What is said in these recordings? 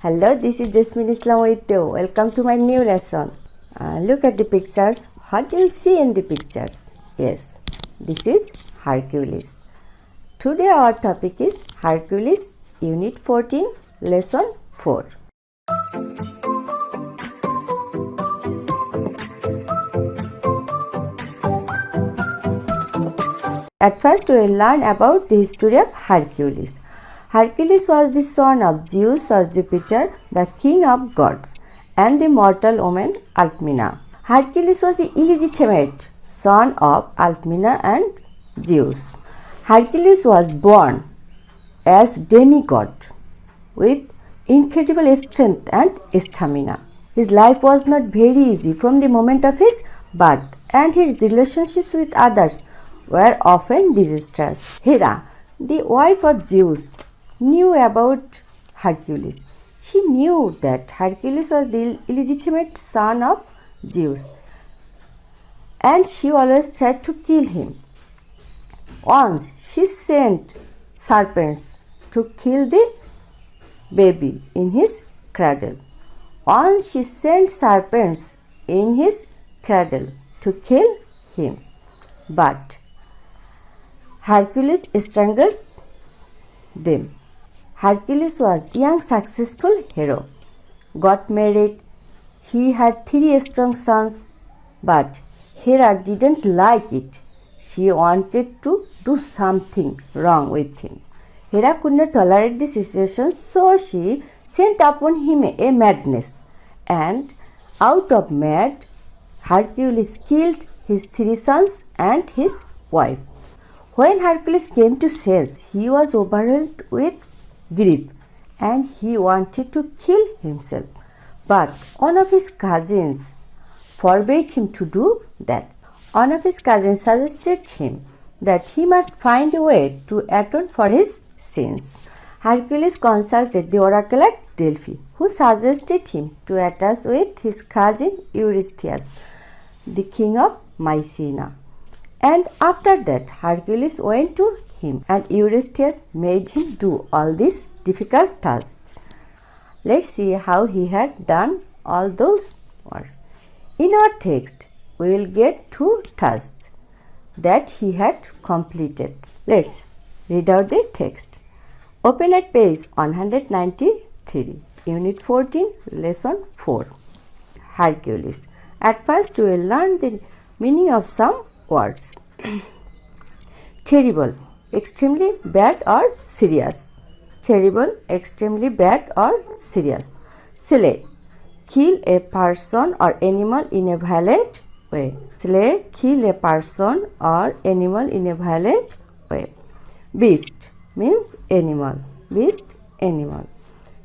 Hello, this is Jasmine Islam with you. Welcome to my new lesson. Look at the pictures. What do you see in the pictures? Yes, this is Hercules. Today our topic is Hercules, Unit 14, Lesson 4. At first we will learn about the history of Hercules. Hercules was the son of Zeus or Jupiter, the king of gods, and the mortal woman Alcmena. Hercules was the illegitimate son of Alcmena and Zeus. Hercules was born as demigod with incredible strength and stamina. His life was not very easy from the moment of his birth, and his relationships with others were often disastrous. Hera, the wife of Zeus, knew about Hercules. She knew that Hercules was the illegitimate son of Zeus, and she always tried to kill him. Once she sent serpents to kill the baby in his cradle. Once she sent serpents in his cradle to kill him. But Hercules strangled them. Hercules was a young successful hero. Got married. He had 3 strong sons, but Hera didn't like it. She wanted to do something wrong with him. Hera could not tolerate the situation, so she sent upon him a madness. And out of mad, Hercules killed his 3 sons and his wife. When Hercules came to sense, he was overwhelmed with grief and he wanted to kill himself. But one of his cousins forbade him to do that. One of his cousins suggested him that he must find a way to atone for his sins. Hercules consulted the oracle at Delphi, who suggested him to attach with his cousin Eurystheus, the king of Mycenae. And after that, Hercules went to him, and Eurystheus made him do all these difficult tasks. Let's see how he had done all those works. In our text, we will get 2 tasks that he had completed. Let's read out the text. Open at page 193, Unit 14, Lesson 4. Hercules. At first, we will learn the meaning of some words. Terrible, extremely bad or serious. Terrible, extremely bad or serious. Slay, kill a person or animal in a violent way. Slay, kill a person or animal in a violent way. Beast means animal. Beast, animal.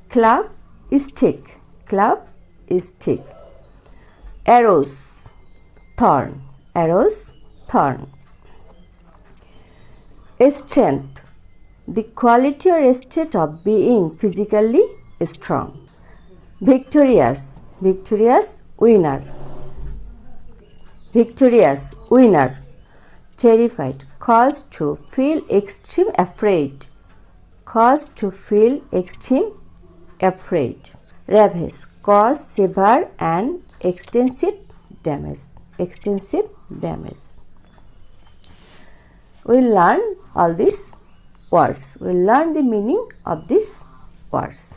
Club, stick. Club, stick. Arrows, thorn. Arrows, thorn. Strength, the quality or state of being physically strong. Victorious, victorious, winner. Victorious, winner. Terrified, cause to feel extreme afraid. Cause to feel extreme afraid. Ravage, cause severe and extensive damage. Extensive damage. We'll learn all these words. We'll learn the meaning of these words.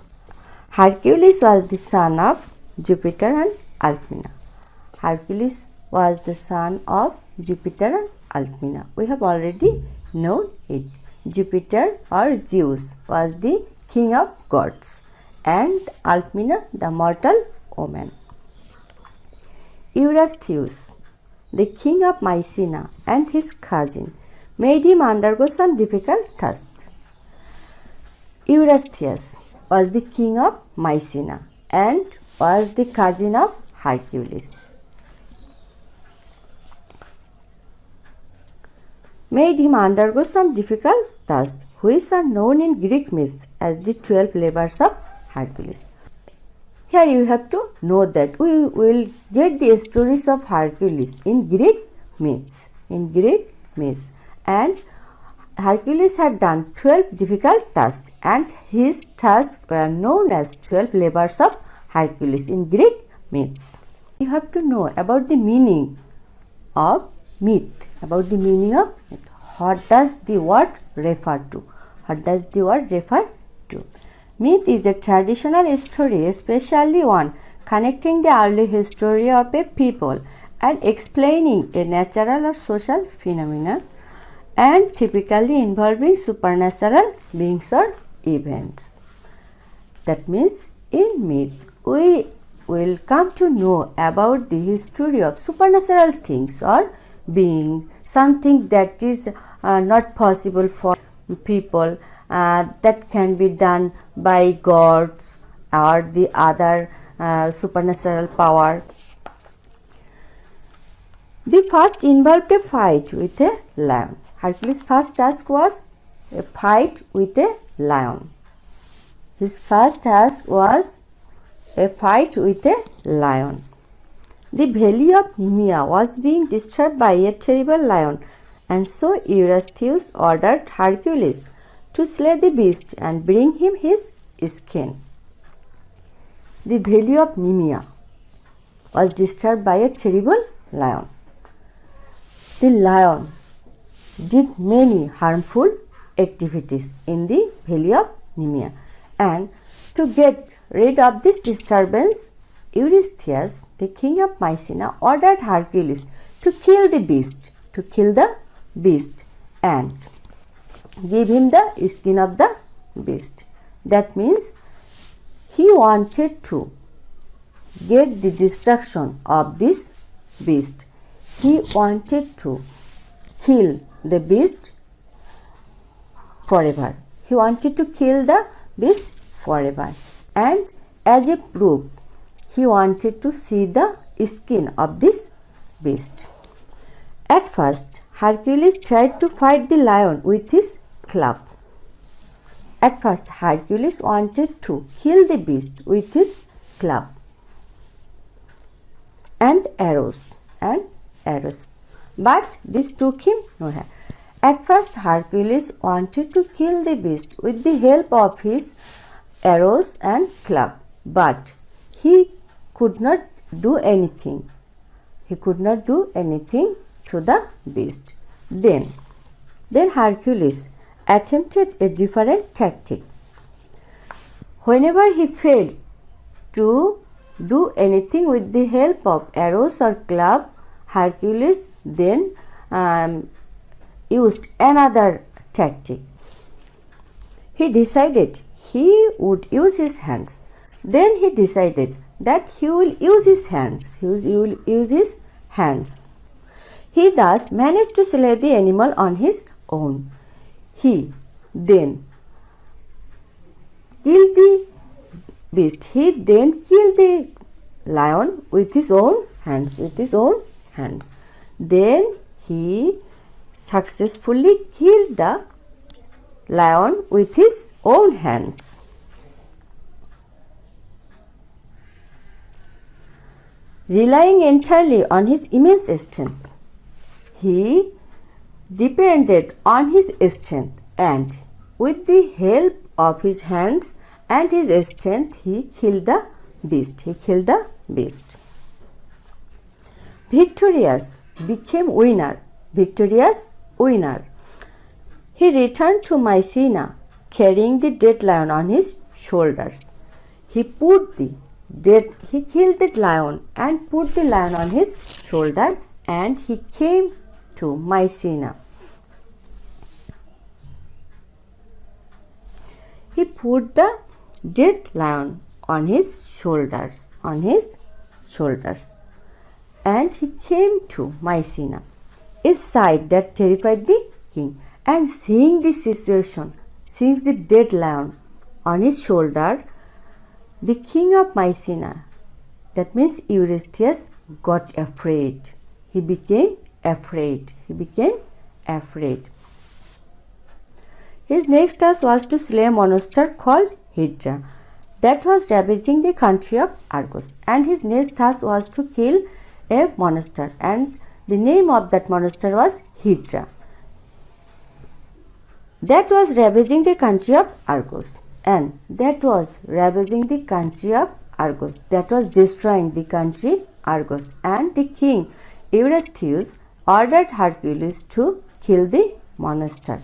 Hercules was the son of Jupiter and Alcmena. Hercules was the son of Jupiter and Alcmena. We have already known it. Jupiter or Zeus was the king of gods and Alcmena the mortal woman. Eurystheus, the king of Mycenae, and his cousin made him undergo some difficult tasks. Eurystheus was the king of Mycenae and was the cousin of Hercules. Made him undergo some difficult tasks, which are known in Greek myths as the 12 labors of Hercules. Here you have to know that we will get the stories of Hercules in Greek myths. And Hercules had done 12 difficult tasks, and his tasks were known as 12 labors of Hercules in Greek myths. You have to know about the meaning of myth. About the meaning of myth. What does the word refer to? What does the word refer to? Myth is a traditional story, especially one connecting the early history of a people and explaining a natural or social phenomenon, and typically involving supernatural beings or events. That means in myth we will come to know about the history of supernatural things or being, something that is not possible for people, that can be done by gods or the other supernatural power. The first involved a fight with a lion. Hercules' first task was a fight with a lion. His first task was a fight with a lion. The valley of Nemea was being disturbed by a terrible lion, and so Eurystheus ordered Hercules to slay the beast and bring him his skin. The valley of Nemea was disturbed by a terrible lion. The lion did many harmful activities in the valley of Nemea, and to get rid of this disturbance, Eurystheus, the king of Mycenae, ordered Hercules to kill the beast, and give him the skin of the beast. That means he wanted to get the destruction of this beast. He wanted to kill the beast forever. He wanted to kill the beast forever. And as a proof, he wanted to see the skin of this beast. At first, Hercules tried to fight the lion with his club. At first, Hercules wanted to kill the beast with his club and arrows. But this took him nowhere. At first, Hercules wanted to kill the beast with the help of his arrows and club, but he could not do anything. He could not do anything to the beast. Then Hercules attempted a different tactic. Whenever he failed to do anything with the help of arrows or club, Hercules then used another tactic. He decided he would use his hands. Then he decided that he will use his hands. He thus managed to slay the animal on his own. He then killed the beast. He then killed the lion with his own hands. Then he successfully killed the lion with his own hands. Relying entirely on his immense strength, he depended on his strength, and with the help of his hands and his strength, he killed the beast. Victorious winner. He returned to Mycenae carrying the dead lion on his shoulders. He killed the lion and put the lion on his shoulder, and he came to Mycenae. He put the dead lion on his shoulders, and he came to Mycenae, a sight that terrified the king. And seeing this situation, seeing the dead lion on his shoulder, the king of Mycenae, that means Eurystheus, got afraid. He became afraid. His next task was to slay a monster called Hydra that was ravaging the country of Argos. And his next task was to kill a monster, and the name of that monster was Hydra. that was ravaging the country of Argos. And that was ravaging the country of Argos. That was destroying the country Argos. And the king Eurystheus ordered Hercules to kill the monster.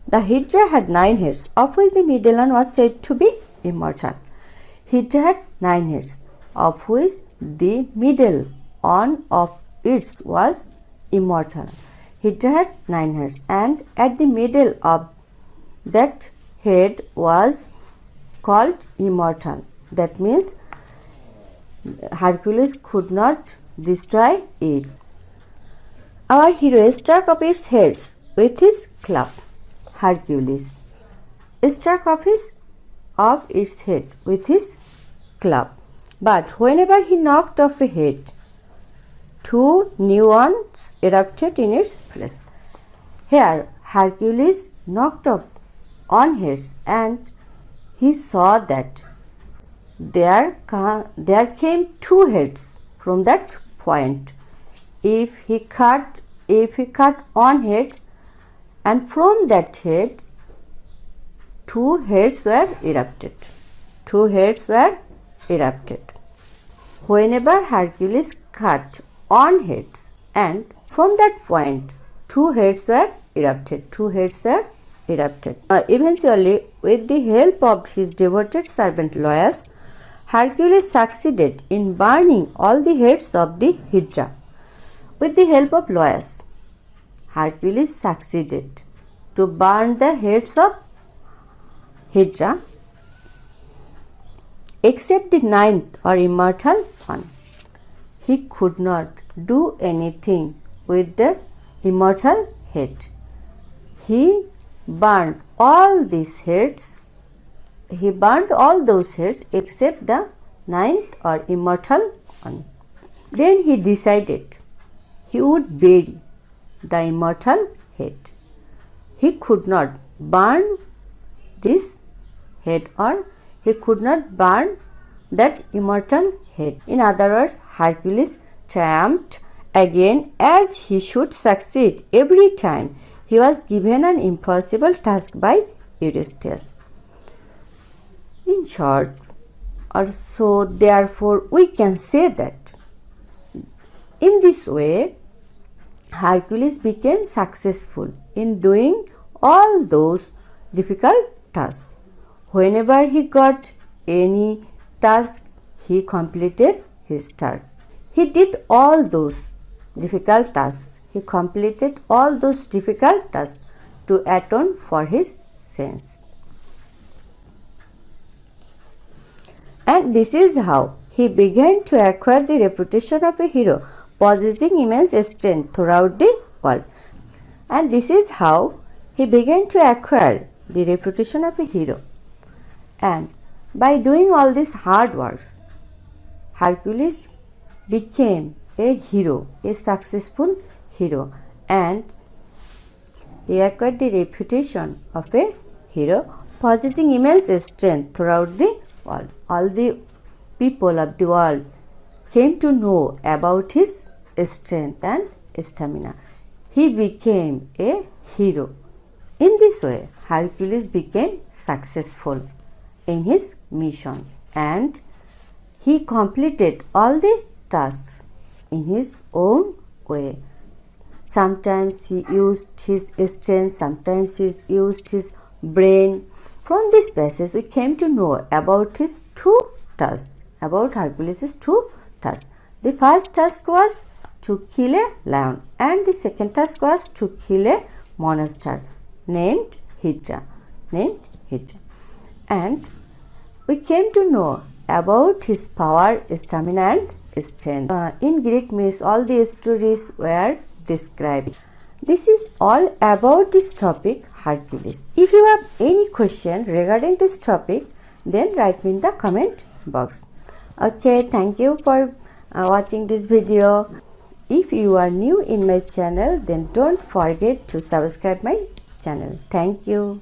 The Hydra had 9 heads, of which the middle one was said to be immortal. Hydra had 9 heads, of which the middle one of it was immortal. Hydra had 9 heads, and at the middle of that head was called immortal. That means Hercules could not destroy it. Our hero struck off its heads with his club. Hercules struck off its head with his club. But whenever he knocked off a head, 2 new ones erupted in its place. Here Hercules knocked off on heads, and he saw that there came 2 heads from that point. If he cut on heads, and from that head 2 heads were erupted. 2 heads were erupted. Whenever Hercules cut on heads, and from that point 2 heads were erupted. 2 heads were erupted. Eventually, with the help of his devoted servant Laius, Hercules succeeded in burning all the heads of the Hydra. With the help of Laius, Hercules succeeded to burn the heads of Hydra, except the 9th or immortal one. He could not do anything with the immortal head. He burned all these heads. He burned all those heads except the 9th or immortal one. Then he decided he would bury the immortal head. He could not burn this head, or he could not burn that immortal head. In other words, Hercules triumphed again, as he should succeed every time he was given an impossible task by Eurystheus. In short, or so therefore we can say that in this way Hercules became successful in doing all those difficult tasks. Whenever he got any task, he completed his task. He did all those difficult tasks. He completed all those difficult tasks to atone for his sins. And this is how he began to acquire the reputation of a hero, possessing immense strength throughout the world. And this is how he began to acquire the reputation of a hero. And by doing all these hard works, Hercules became a hero, a successful hero, and he acquired the reputation of a hero, possessing immense strength throughout the world. All the people of the world came to know about his strength and stamina. He became a hero. In this way, Hercules became successful in his mission, and he completed all the tasks in his own way. Sometimes he used his strength, sometimes he used his brain. From this passage, we came to know about his 2 tasks, about Hercules' 2 tasks. The first task was to kill a lion, and the second task was to kill a monster named Hydra. And we came to know about his power, stamina and strength. In Greek myths, all the stories were described. This is all about this topic, Hercules. If you have any question regarding this topic, then write me in the comment box. Okay, thank you for watching this video. If you are new in my channel, then don't forget to subscribe my channel. Thank you.